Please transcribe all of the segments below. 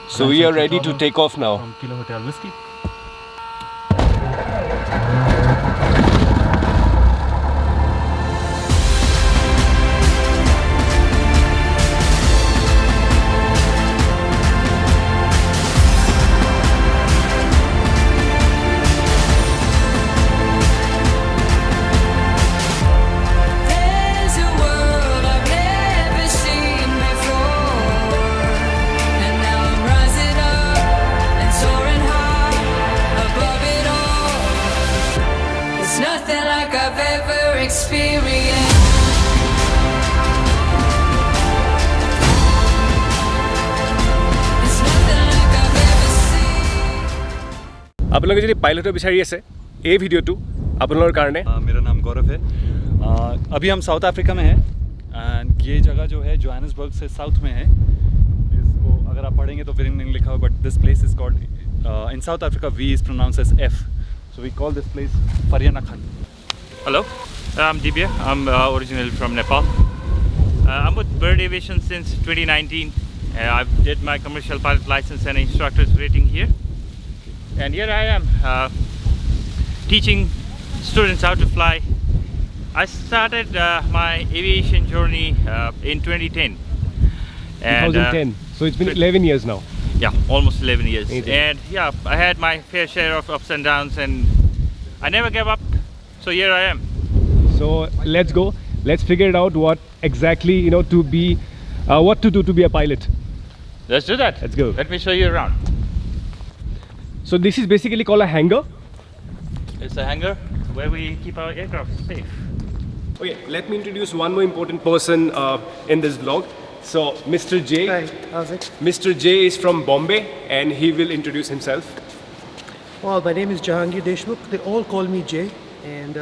So we are ready to take off now. From Kilo Hotel Whiskey. There's a world I've never seen before, and now I'm rising up and soaring high above it all. It's nothing like I've ever experienced. It's nothing like I've ever seen. আপোনালোকে যদি পাইলটৰ বিচাৰি আছে এই ভিডিঅ'টো আপোনালোকৰ কাৰণে मेरा नाम गौरव है। अभी हम साउथ अफ्रीका में हैं एंड ये जगह जो है जोहान्सबर्ग से साउथ में है। इसको अगर आप पढ़ेंगे तो विरिंगनिंग लिखा हुआ, but this place is called in South Africa we is pronounce as F, so we call this place फरियानाखन। Hello, I'm Dibya. I'm originally from Nepal. I'm with Bird Aviation since 2019. I did my commercial pilot license and instructor's rating here. And here I am teaching students how to fly. I started my aviation journey in 2010. And, 2010. So it's been 11 years now. yeah, almost 11 years. Amazing. And yeah, I had my fair share of ups and downs, and I never gave up. So here I am. So let's go. Let's figure it out what exactly to be what to do to be a pilot. Let's do that. Let's go. Let me show you around. So this is basically called a hangar. It's a hangar where we keep our aircraft safe. Okay, let me introduce one more important person in this vlog. So Mr. J. Hi, how's it? Mr. J is from Bombay and he will introduce himself. Well, my name is Jahangir Deshmukh. They all call me Jay. And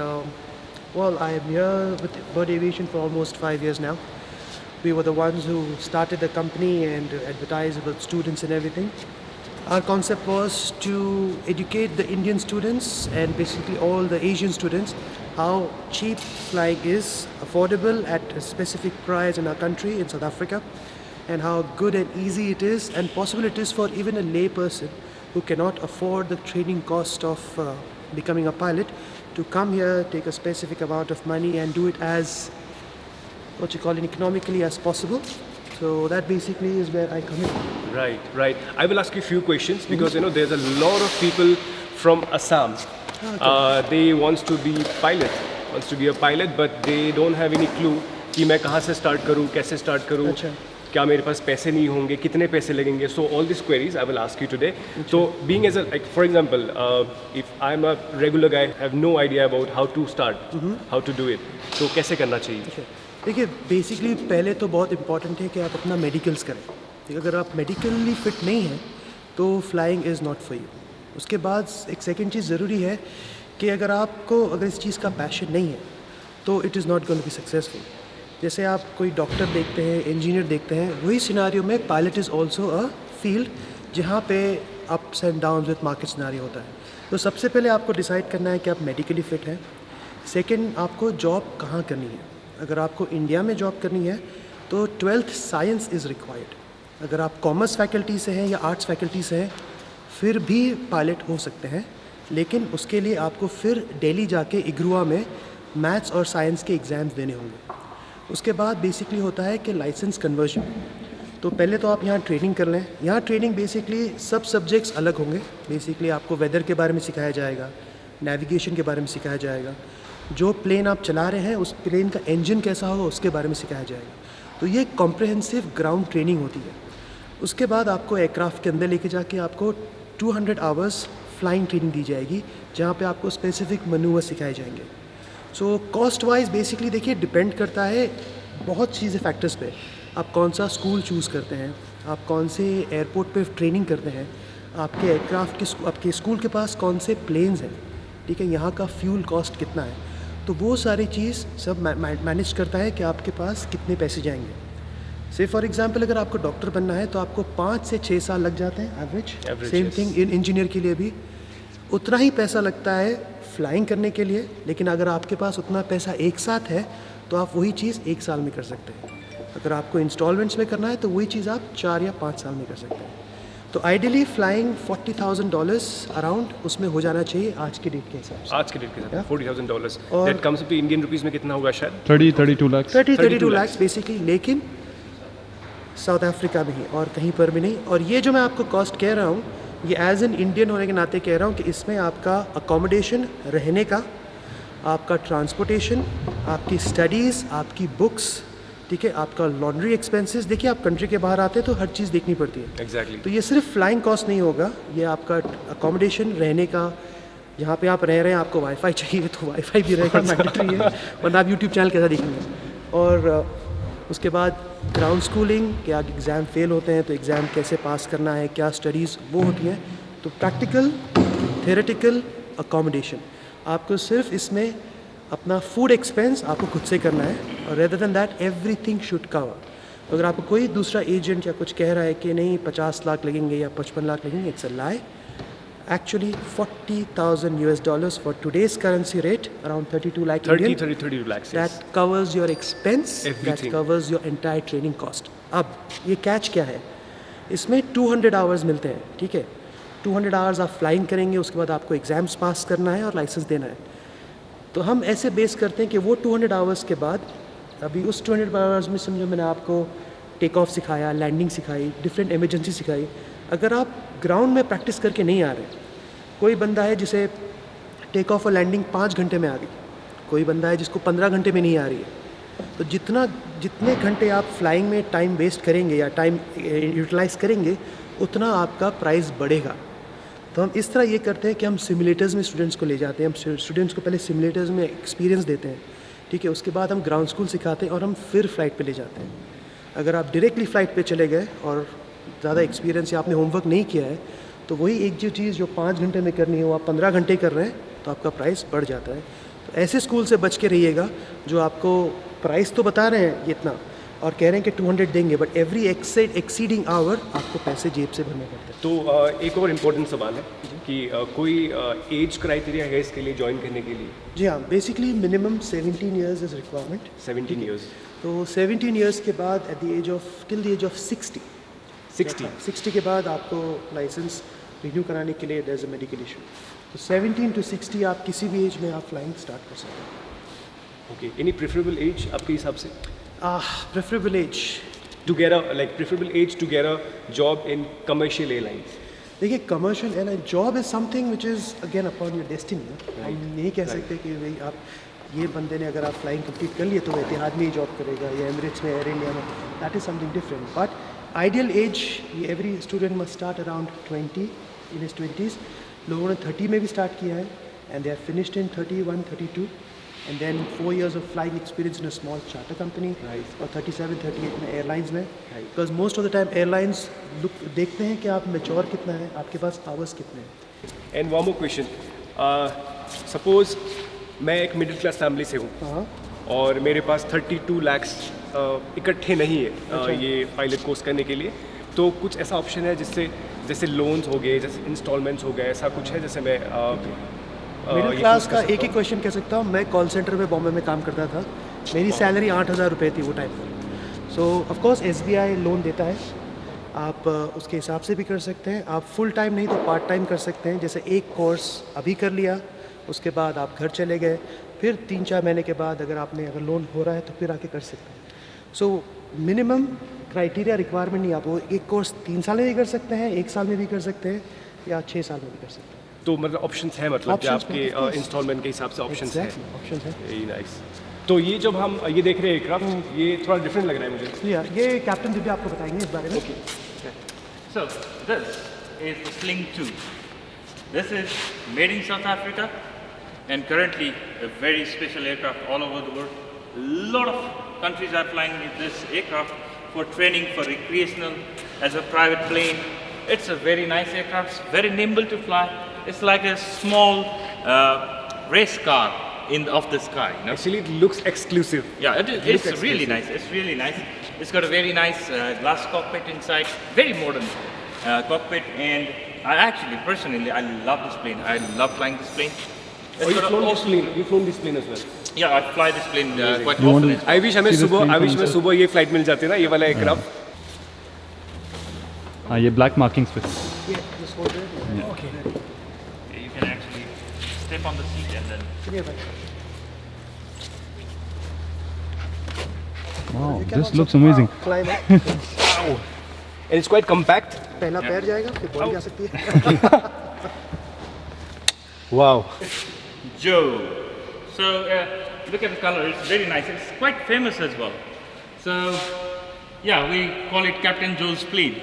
well, I am here with Bird Aviation for almost 5 years now. We were the ones who started the company and advertised about students and everything. Our concept was to educate the Indian students and basically all the Asian students how cheap flying is, affordable at a specific price in our country, in South Africa, and how good and easy it is and possible it is for even a lay person who cannot afford the training cost of becoming a pilot to come here, take a specific amount of money and do it as economically as possible. So that basically is where I come in. Right. I will ask you a few questions because there's a lot of people from Assam. They wants to be a pilot, but they don't have any clue कि मैं कहाँ से start करूँ, कैसे start करूँ, अच्छा। क्या मेरे पास पैसे नहीं होंगे, कितने पैसे लगेंगे. So all these queries I will ask you today. So being as for example, if I'm a regular guy, I have no idea about how to start, how to do it. So कैसे करना चाहिए? देखिए basically पहले तो बहुत important है कि आप अपना मेडिकल्स करें. ठीक है, अगर आप मेडिकली फिट नहीं हैं तो flying is not for you. उसके बाद एक सेकंड चीज़ ज़रूरी है कि अगर इस चीज़ का पैशन नहीं है तो it is not going to be successful. जैसे आप कोई डॉक्टर देखते हैं, इंजीनियर देखते हैं, वही सिनारियो में pilot is also a field जहाँ पे ups and downs with market scenario होता है. तो सबसे पहले आपको डिसाइड करना है कि आप मेडिकली फ़िट हैं. सेकंड, आपको जॉब कहाँ करनी है. अगर आपको इंडिया में जॉब करनी है तो 12th साइंस इज़ रिक्वायर्ड. अगर आप कॉमर्स फैकल्टी से हैं या आर्ट्स फैकल्टी से हैं फिर भी पायलट हो सकते हैं, लेकिन उसके लिए आपको फिर दिल्ली जाके इग्रुआ में मैथ्स और साइंस के एग्ज़ाम्स देने होंगे. उसके बाद बेसिकली होता है कि लाइसेंस कन्वर्जन. तो पहले तो आप यहाँ ट्रेनिंग कर लें. यहाँ ट्रेनिंग बेसिकली सब सब्जेक्ट्स अलग होंगे. बेसिकली आपको वेदर के बारे में सिखाया जाएगा, नेविगेशन के बारे में सिखाया जाएगा, जो प्लेन आप चला रहे हैं उस प्लेन का इंजन कैसा होगा उसके बारे में सिखाया जाएगा. तो ये कॉम्प्रिहेंसिव ग्राउंड ट्रेनिंग होती है. उसके बाद आपको एयरक्राफ्ट के अंदर लेके जाके आपको 200 आवर्स फ्लाइंग ट्रेनिंग दी जाएगी जहाँ पे आपको स्पेसिफिक मनूवर सिखाए जाएंगे. सो कॉस्ट वाइज बेसिकली देखिए डिपेंड करता है बहुत चीज़ें फैक्टर्स पे. आप कौन सा स्कूल चूज़ करते हैं, आप कौन से एयरपोर्ट पे ट्रेनिंग करते हैं, आपके एयरक्राफ्ट के आपके स्कूल के पास कौन से प्लेन्स हैं, ठीक है, यहाँ का फ्यूल कॉस्ट कितना है. तो वो सारी चीज़ सब मैनेज करता है कि आपके पास कितने पैसे जाएंगे. से फॉर एग्जांपल अगर आपको डॉक्टर बनना है तो आपको 5 से 6 साल लग जाते हैं एवरेज. सेम थिंग इंजीनियर के लिए भी उतना ही पैसा लगता है फ्लाइंग करने के लिए. लेकिन अगर आपके पास उतना पैसा एक साथ है तो आप वही चीज़ 1 साल में कर सकते हैं. अगर आपको इंस्टॉलमेंट्स में करना है तो वही चीज़ आप 4 या 5 साल में कर सकते हैं. तो आइडियली फ्लाइंग $40,000 अराउंड उसमें हो जाना चाहिए आज के डेट के हिसाब से। आज के डेट के साथ $40,000 और- that comes up to Indian rupees में कितना होगा शायद 32 lakhs 32 लाख बेसिकली, लेकिन साउथ अफ्रीका में ही और कहीं पर भी नहीं। और ये जो मैं आपको कॉस्ट कह रहा हूँ, ये एज एन इंडियन होने के नाते कह रहा हूँ कि इसमें आपका अकोमोडेशन, रहने का, आपका ट्रांसपोर्टेशन, आपकी स्टडीज़, आपकी बुक्स, ठीक है, आपका लॉन्ड्री एक्सपेंसेस। देखिए आप कंट्री के बाहर आते हैं तो हर चीज़ देखनी पड़ती है। एग्जैक्टली तो ये सिर्फ फ्लाइंग कॉस्ट नहीं होगा, ये आपका अकोमोडेशन, रहने का, यहाँ पे आप रह रहे हैं, आपको वाईफाई चाहिए तो वाईफाई भी रहेगा, मैंडेटरी है, वरना आप यूट्यूब चैनल कैसा देखेंगे। और उसके बाद ग्राउंड स्कूलिंग, कि आप एग्ज़ाम फेल होते हैं तो एग्ज़ाम कैसे पास करना है, क्या स्टडीज़ वो होती हैं। तो प्रैक्टिकल, थेरेटिकल, अकोमोडेशन, आपको सिर्फ इसमें अपना फूड एक्सपेंस आपको खुद से करना है, और rather than that everything should cover. अगर आपको कोई दूसरा एजेंट या कुछ कह रहा है कि नहीं 50 लाख लगेंगे या 55 लाख लगेंगे, it's a lie. Actually, $40,000 for today's currency rate, around 32 lakh 30 Indian. 30 32 lakhs yes. That covers your expense, Everything. that covers your entire training cost. अब ये कैच क्या है, इसमें 200 आवर्स मिलते हैं, ठीक है। 200 आवर्स आप फ्लाइंग करेंगे, उसके बाद आपको एग्ज़ाम्स पास करना है और लाइसेंस देना है। तो हम ऐसे बेस करते हैं कि वो 200 आवर्स के बाद, अभी उस 200 आवर्स में समझो मैंने आपको टेक ऑफ सिखाया, लैंडिंग सिखाई, डिफरेंट इमरजेंसी सिखाई। अगर आप ग्राउंड में प्रैक्टिस करके नहीं आ रहे, कोई बंदा है जिसे टेक ऑफ और लैंडिंग 5 घंटे में आ गई, कोई बंदा है जिसको 15 घंटे में नहीं आ रही है, तो जितने घंटे आप फ्लाइंग में टाइम वेस्ट करेंगे या टाइम यूटिलाइज करेंगे, उतना आपका प्राइस बढ़ेगा। तो हम इस तरह ये करते हैं कि हम सिमुलेटर्स में स्टूडेंट्स को ले जाते हैं, हम स्टूडेंट्स को पहले सिमुलेटर्स में एक्सपीरियंस देते हैं, ठीक है, उसके बाद हम ग्राउंड स्कूल सिखाते हैं और हम फिर फ़्लाइट पे ले जाते हैं। अगर आप डायरेक्टली फ़्लाइट पे चले गए और ज़्यादा एक्सपीरियंस या आपने होमवर्क नहीं किया है, तो वही एक जो चीज़ जो 5 घंटे में करनी है वो आप 15 घंटे कर रहे हैं, तो आपका प्राइस बढ़ जाता है। तो ऐसे स्कूल से बच के रहिएगा जो आपको प्राइस तो बता रहे हैं ये इतना और कह रहे हैं कि 200 देंगे, बट एवरी एक्सीडिंग आवर आपको पैसे जेब से भरने पड़ते हैं। तो एक और इम्पोर्टेंट सवाल है कि कोई एज क्राइटेरिया है इसके लिए ज्वाइन करने के लिए? जी हाँ, basically minimum 17 years is requirement. 17 years. तो 17 ईयर्स के बाद at the age of till the age of 60 के बाद आपको लाइसेंस रिन्यू कराने के लिए there is a medical issue. तो 17 to 60 आप किसी भी एज में आप फ्लाइंग स्टार्ट कर सकते हैं। ओके, एनी प्रेफरेबल एज आपके हिसाब से preferable age, to get a like preferable age to get a job in commercial airlines? देखिए commercial airline job is something which is again upon your destiny. हम नहीं कह सकते कि भाई आप ये बंदे ने अगर आप फ्लाइंग कंप्लीट कर लिए तो वो एतिहाद में ही जॉब करेगा या एमिरेट्स में, एयर इंडिया में, that is something different. But ideal age, every student must start around 20 in his 20s। लोगों ने 30 में भी स्टार्ट किया है and they are finished in 31, 32 and then 4 years of flying experience in a small charter company और 37, 38 में airlines में। Because most of the time airlines देखते हैं कि आप मैच्योर कितना है, आपके पास आवर्स कितने हैं। And one more question, suppose मैं एक मिडिल क्लास फैमिली से हूँ हाँ, और मेरे पास 32 lakhs इकट्ठे नहीं है ये पायलट कोर्स करने के लिए, तो कुछ ऐसा ऑप्शन है जिससे जैसे लोन्स हो गए, जैसे इंस्टॉलमेंट्स हो गए, ऐसा कुछ है जैसे मैं मिडिल ये क्लास course का कर एक ही क्वेश्चन कह सकता हूँ। मैं कॉल सेंटर में बॉम्बे में काम करता था, मेरी सैलरी 8,000 रुपये थी वो टाइम पर। सो ऑफकोर्स SBI लोन देता है, आप उसके हिसाब से भी कर सकते हैं। आप फुल टाइम नहीं तो पार्ट टाइम कर सकते हैं। जैसे एक कोर्स अभी कर लिया, उसके बाद आप घर चले गए, फिर 3-4 महीने के बाद अगर लोन हो रहा है तो फिर आके कर सकते हैं। सो मिनिमम क्राइटेरिया रिक्वायरमेंट नहीं, आप वो एक कोर्स 3 साल में भी कर सकते हैं, 1 साल में भी कर सकते हैं या 6 साल में भी कर सकते हैं। तो मतलब ऑप्शंस है, मतलब कि Options आपके हैं, of course. इंस्टॉलमेंट के हिसाब से ऑप्शंस है। ऑप्शन है। Very nice. तो ये जब हम ये देख रहे हैं एयरक्राफ्ट, ये थोड़ा डिफरेंट लग रहा है मुझे। ये कैप्टन दिव्या आपको बताएंगे इस बारे में। So this is the Sling 2. This is made in South Africa and currently a very special aircraft all over the world. A lot of countries are flying with this aircraft for training, for recreational, as a private plane. It's a very nice aircraft, very nimble to fly. It's like a small race car of the sky. You know? Actually, it looks exclusive. Yeah, it's looks really exclusive. nice. It's really nice. It's got a very nice glass cockpit inside, very modern cockpit. And I actually, personally, I love this plane. I love flying this plane. It's Oh, you've got a flown this awesome- plane. You've flown this plane as well. Yeah, I fly this plane quite You often. want I wish हमें See this सुबह, plane I wish from हमें inside. सुबह ये flight मिल जाती ना, ये वाला aircraft. हाँ ये ब्लैक मार्किंग्स पे Yeah, just hold it. Okay. You can actually step on the seat and then. Come here, bhai. Wow, You can this also looks amazing. Climb up. Wow. And it's quite compact. पहला पैर जाएगा फिर body आ सकती है. Wow. Joe. So look at the color, it's very nice. It's quite famous as well. So yeah, we call it Captain Joe's plane.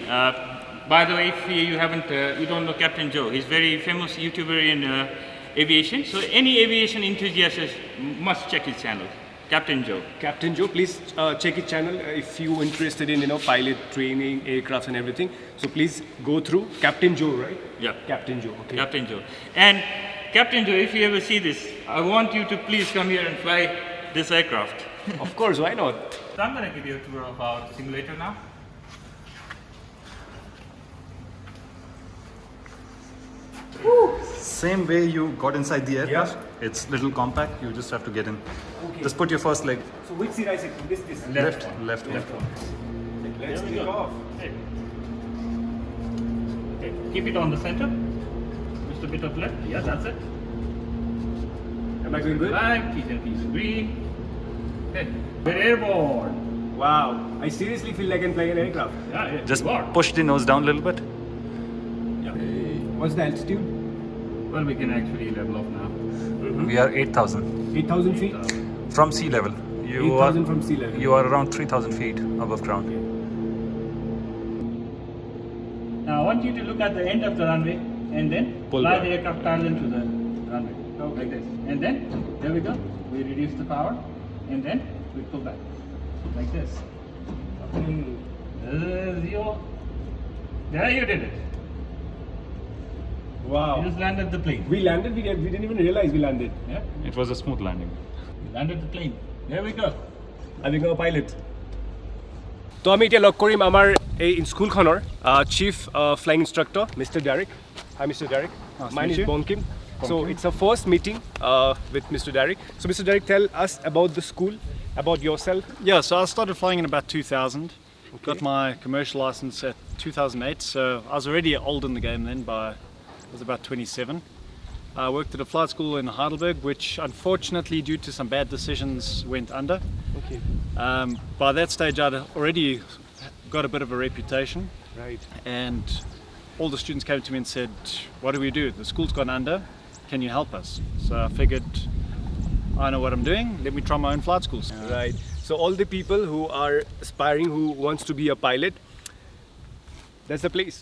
By the way, if you haven't, you don't know Captain Joe, he's very famous YouTuber in aviation. So any aviation enthusiast must check his channel, Captain Joe. Captain Joe, please check his channel if you interested in pilot training, aircrafts and everything. So please go through Captain Joe, right? Yeah. Captain Joe. Okay. Captain Joe. And Captain Joe, if you ever see this, I want you to please come here and fly this aircraft. Of course, why not? So I'm going to give you a tour of our simulator now. Same way you got inside the aircraft. It's little compact. You just have to get in. Okay. Just put your first leg So which seat I sit? This. left, left. Let's There we take go. off. Okay, keep it on the center. Just a bit of left. Yeah, that's it. Am I going good? Right, T's and P's green. Okay, we're airborne. Wow. I seriously feel like I'm flying an aircraft. Yeah, yeah, Just you are. push the nose down a little bit. Yeah. What's the altitude? Well, we can actually level off now. We are 8,000 8,000 feet? from sea level. You 8,000 are from sea level. you are around 3,000 feet above ground. Now I want you to look at the end of the runway and then Pull fly back. the aircraft parallel to the runway. Like this. And then, there we go. We reduce the power and then we pull back. Like this. Zero. There you did it. You Wow. just landed the plane. We landed, we didn't even realize we landed. Yeah? It was a smooth landing. We landed the plane. There we go. I become a pilot. তো আমি এতিয়া log কৰিম আমাৰ এই স্কুলখনৰ chief flying instructor mister Derek. Hi Mr. Derek. My name is Bonkim. So it's our first meeting with Mr. Derek. So Mr. Derek, tell us about the school, about yourself. Yeah, so I started flying in about 2000. Got my commercial license at 2008, so I was already old in the game then. I was about 27. I worked at a flight school in Heidelberg, which unfortunately, due to some bad decisions, went under. Okay. By that stage, I'd already got a bit of a reputation, Right. and all the students came to me and said, "What do we do? The school's gone under. Can you help us?" So I figured, I know what I'm doing. Let me try my own flight schools. Right. So all the people who are aspiring, who wants to be a pilot, that's the place.